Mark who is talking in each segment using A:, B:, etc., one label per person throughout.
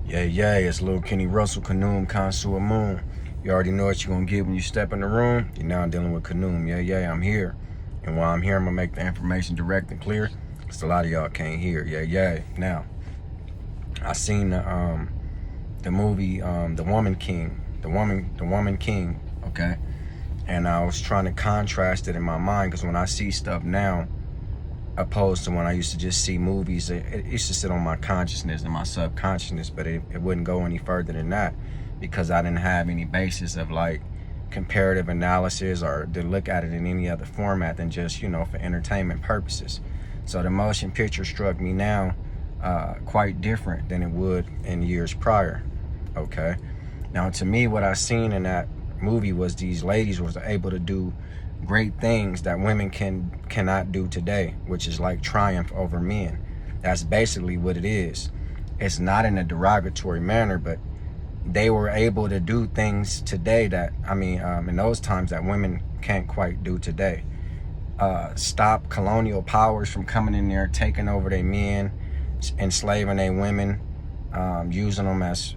A: Yeah, it's Lil Kenny Russell, Kanoom, Consul Moon. You already know what you're gonna get when you step in the room. You're now dealing with Kanoom. Yeah, I'm here. And while I'm here, I'm gonna make the information direct and clear, because a lot of y'all can't hear. Yeah. Now, I seen the movie The Woman King. The Woman King, okay? And I was trying to contrast it in my mind, because when I see stuff now, opposed to when I used to just see movies, it used to sit on my consciousness and my subconsciousness, but it wouldn't go any further than that, because I didn't have any basis of like comparative analysis or to look at it in any other format than just, for entertainment purposes. So the motion picture struck me now quite different than it would in years prior. Okay, now to me, what I seen in that movie was these ladies was able to do great things that women cannot do today, which is like triumph over men. That's basically what it is. It's not in a derogatory manner, but they were able to do things today that, in those times, that women can't quite do today. Stop colonial powers from coming in there, taking over their men, enslaving their women, using them as,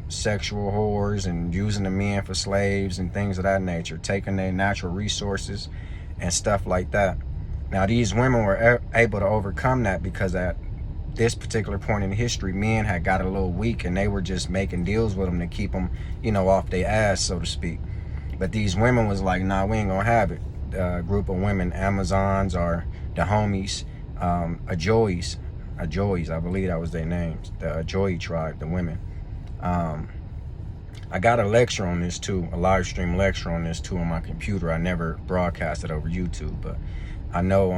A: sexual whores, and using the men for slaves and things of that nature, taking their natural resources and stuff like that. Now, these women were able to overcome that because at this particular point in history, men had got a little weak, and they were just making deals with them to keep them, off their ass, so to speak. But these women was like, nah, we ain't gonna have it. A group of women, Amazons or the homies, Ajois, I believe that was their names, the Ajoy tribe, the women. I got a lecture on this too, a live stream lecture on this too on my computer. I never broadcasted over YouTube, but I know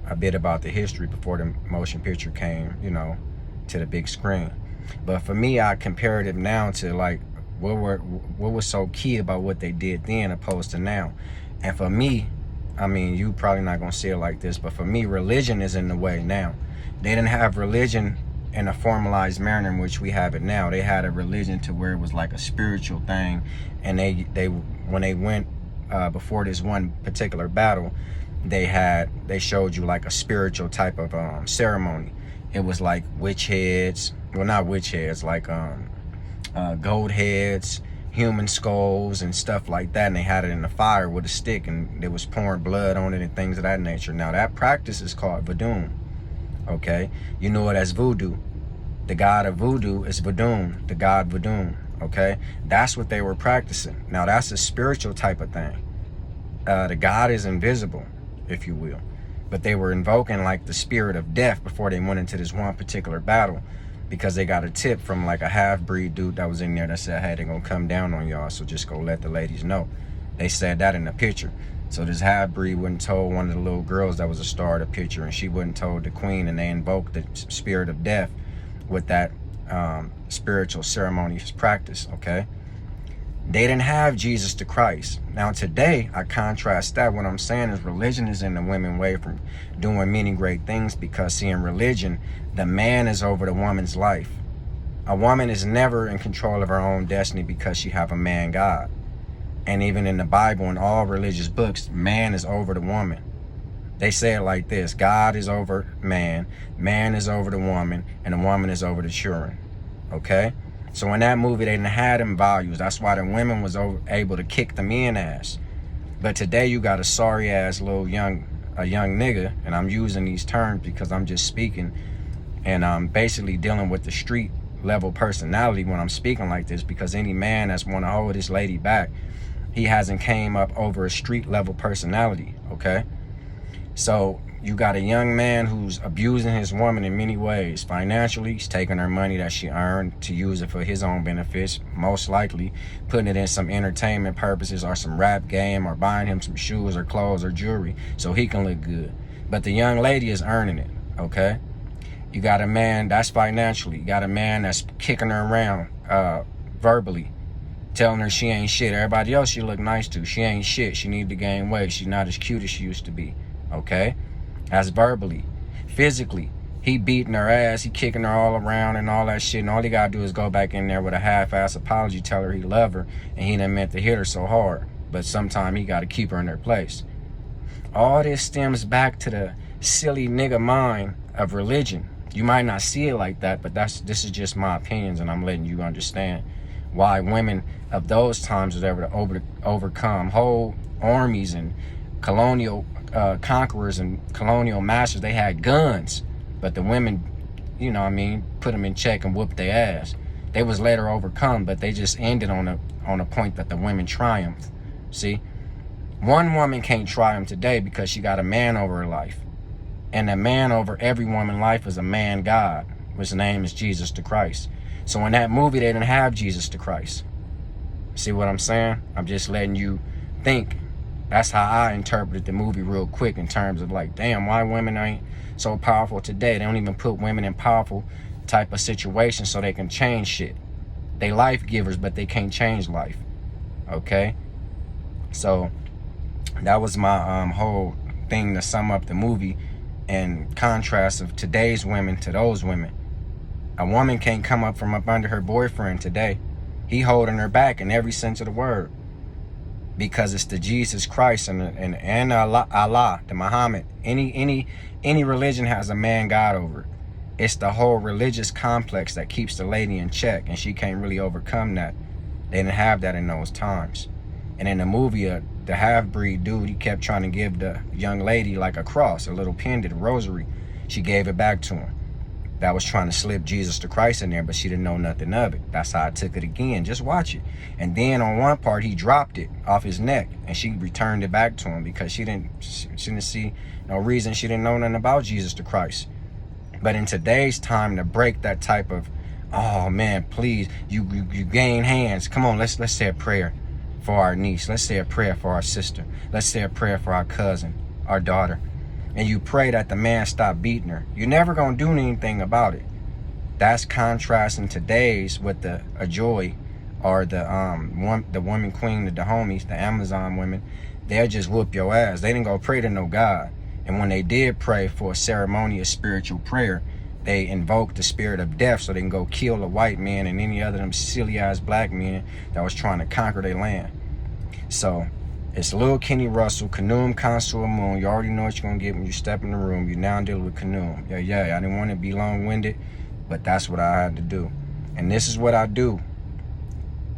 A: a bit about the history before the motion picture came, to the big screen. But for me, I compared it now to like what was so key about what they did then opposed to now. And for me, you probably not gonna see it like this, but for me, religion is in the way now. They didn't have religion in a formalized manner in which we have it now. They had a religion to where it was like a spiritual thing, and they when they went before this one particular battle, they showed you like a spiritual type of ceremony. It was like witch heads, well, not witch heads, like goat heads, human skulls and stuff like that, and they had it in the fire with a stick, and they was pouring blood on it and things of that nature. Now that practice is called Vadum. Okay, you know it as voodoo. The god of voodoo is Vadum, the god Vadum. Okay, that's what they were practicing. Now that's a spiritual type of thing. The god is invisible, if you will, but they were invoking like the spirit of death before they went into this one particular battle, because they got a tip from like a half-breed dude that was in there that said, hey, they're gonna come down on y'all, so just go let the ladies know. They said that in the picture. So this half-breed wouldn't told one of the little girls that was a star of the picture, and she wouldn't told the queen, and they invoked the spirit of death with that spiritual ceremonious practice, okay? They didn't have Jesus the Christ. Now today, I contrast that. What I'm saying is religion is in the women way from doing many great things, because see, in religion, the man is over the woman's life. A woman is never in control of her own destiny because she have a man God. And even in the Bible and all religious books, man is over the woman. They say it like this: God is over man, man is over the woman, and the woman is over the children. Okay? So in that movie, they didn't have them values. That's why the women was able to kick the men ass. But today you got a sorry ass little young nigga, and I'm using these terms because I'm just speaking, and I'm basically dealing with the street level personality when I'm speaking like this, because any man that's want to hold this lady back, he hasn't came up over a street level personality, okay? So you got a young man who's abusing his woman in many ways. Financially, he's taking her money that she earned to use it for his own benefits, most likely putting it in some entertainment purposes or some rap game, or buying him some shoes or clothes or jewelry so he can look good. But the young lady is earning it, okay? You got a man that's financially, you got a man that's kicking her around verbally, telling her she ain't shit. Everybody else she look nice to, she ain't shit. She need to gain weight. She's not as cute as she used to be. Okay? That's verbally. Physically, he beating her ass, he kicking her all around and all that shit, and all he gotta do is go back in there with a half-ass apology, tell her he love her, and he done meant to hit her so hard. But sometime he gotta keep her in her place. All this stems back to the silly nigga mind of religion. You might not see it like that, but this is just my opinions, and I'm letting you understand why women of those times was able to overcome whole armies and colonial conquerors and colonial masters. They had guns, but the women, you know what I mean, put them in check and whooped their ass. They was later overcome, but they just ended on a point that the women triumphed. See, one woman can't triumph today because she got a man over her life. And a man over every woman's life is a man God, which name is Jesus the Christ. So in that movie, they didn't have Jesus the Christ. See what I'm saying? I'm just letting you think. That's how I interpreted the movie real quick, in terms of like, damn, why women ain't so powerful today? They don't even put women in powerful type of situations so they can change shit. They life givers, but they can't change life. Okay? So that was my whole thing to sum up the movie, and contrast of today's women to those women. A woman can't come up from up under her boyfriend today. He holding her back in every sense of the word, because it's the Jesus Christ and Allah, the Muhammad. Any religion has a man God over it. It's the whole religious complex that keeps the lady in check, and she can't really overcome that. They didn't have that in those times. And in the movie, the half-breed dude, he kept trying to give the young lady like a cross, a little pendant, a rosary. She gave it back to him. That was trying to slip Jesus the Christ in there, but she didn't know nothing of it. That's how I took it again. Just watch it. And then on one part, he dropped it off his neck, and she returned it back to him because she didn't see no reason. She didn't know nothing about Jesus the Christ. But in today's time, to break that type of, oh man, please, you gain hands. Come on, let's say a prayer for our niece. Let's say a prayer for our sister. Let's say a prayer for our cousin, our daughter. And you pray that the man stop beating her. You're never gonna do anything about it. That's contrasting today's with the Ajoy, or the woman queen, the homies, the Amazon women. They'll just whoop your ass. They didn't go pray to no God. And when they did pray for a ceremonious spiritual prayer, they invoked the spirit of death so they can go kill a white man and any other of them silly ass black men that was trying to conquer their land. So it's Lil Kenny Russell, Kanoum Consul Moon. You already know what you're gonna get when you step in the room. You're now dealing with Kanoum. Yeah, I didn't want to be long-winded, but that's what I had to do. And this is what I do.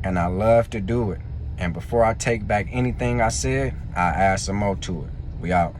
A: And I love to do it. And before I take back anything I said, I add some more to it. We out.